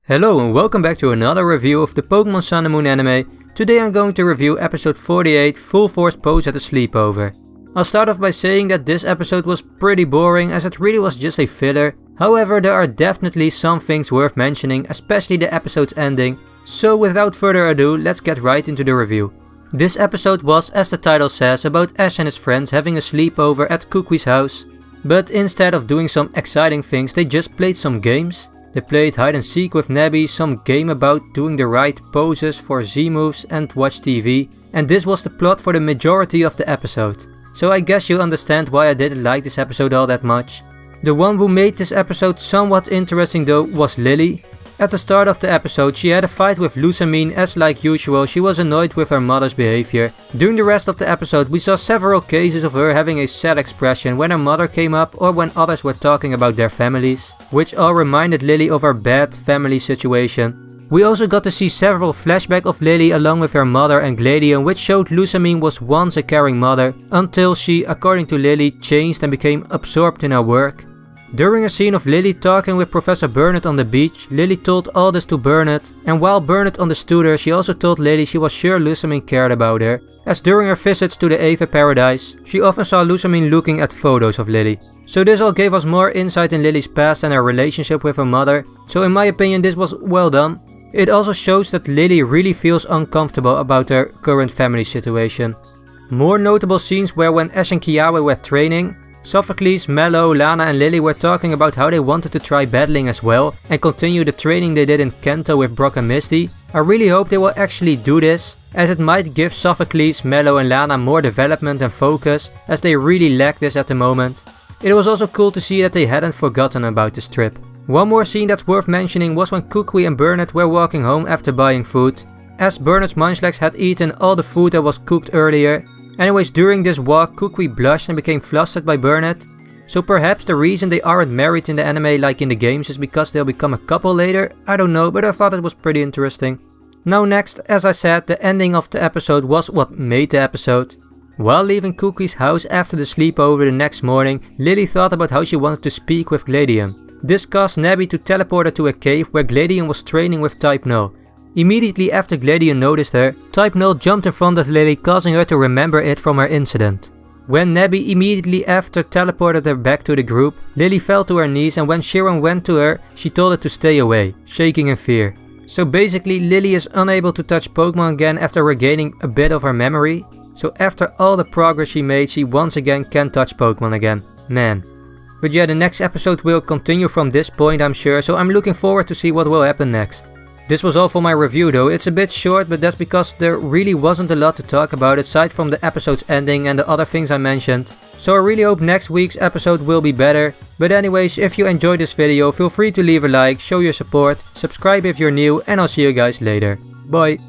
Hello and welcome back to another review of the Pokémon Sun Moon anime. Today I'm going to review episode 48, Full Force Pose at a Sleepover. I'll start off by saying that this episode was pretty boring as it really was just a filler. However, there are definitely some things worth mentioning, especially the episode's ending. So without further ado, let's get right into the review. This episode was, as the title says, about Ash and his friends having a sleepover at Kuki's house. But instead of doing some exciting things, they just played some games. They played hide and seek with Nebby, some game about doing the right poses for Z moves and watch TV, and this was the plot for the majority of the episode. So I guess you understand why I didn't like this episode all that much. The one who made this episode somewhat interesting though was Lillie. At the start of the episode she had a fight with Lucamine as like usual she was annoyed with her mother's behavior. During the rest of the episode we saw several cases of her having a sad expression when her mother came up or when others were talking about their families, which all reminded Lillie of her bad family situation. We also got to see several flashbacks of Lillie along with her mother and Gladion, which showed Lucamine was once a caring mother until she, according to Lillie, changed and became absorbed in her work. During a scene of Lillie talking with Professor Burnett on the beach, Lillie told all this to Burnett, and while Burnett understood her, she also told Lillie she was sure Lucamine cared about her, as during her visits to the Ava Paradise, she often saw Lucamine looking at photos of Lillie. So this all gave us more insight in Lillie's past and her relationship with her mother, so in my opinion this was well done. It also shows that Lillie really feels uncomfortable about her current family situation. More notable scenes were when Ash and Kiawe were training. Sophocles, Mallow, Lana and Lillie were talking about how they wanted to try battling as well and continue the training they did in Kanto with Brock and Misty. I really hope they will actually do this, as it might give Sophocles, Mallow and Lana more development and focus, as they really lack this at the moment. It was also cool to see that they hadn't forgotten about this trip. One more scene that's worth mentioning was when Kukui and Burnett were walking home after buying food, as Burnett's Munchlax had eaten all the food that was cooked earlier. Anyways, during this walk, Kukui blushed and became flustered by Burnett. So perhaps the reason they aren't married in the anime like in the games is because they'll become a couple later, I don't know, but I thought it was pretty interesting. Now next, as I said, the ending of the episode was what made the episode. While leaving Kuki's house after the sleepover the next morning, Lillie thought about how she wanted to speak with Gladion. This caused Nebby to teleport her to a cave where Gladion was training with Type Null. Immediately after Gladion noticed her, Type Null jumped in front of Lillie, causing her to remember it from her incident. When Nebby immediately after teleported her back to the group, Lillie fell to her knees, and when Chiron went to her, she told her to stay away, shaking in fear. So basically Lillie is unable to touch Pokemon again after regaining a bit of her memory. So after all the progress she made, she once again can touch Pokemon again. Man. But yeah, the next episode will continue from this point I'm sure, so I'm looking forward to see what will happen next. This was all for my review though. It's a bit short, but that's because there really wasn't a lot to talk about aside from the episode's ending and the other things I mentioned. So I really hope next week's episode will be better. But anyways, if you enjoyed this video, feel free to leave a like, show your support, subscribe if you're new, and I'll see you guys later. Bye!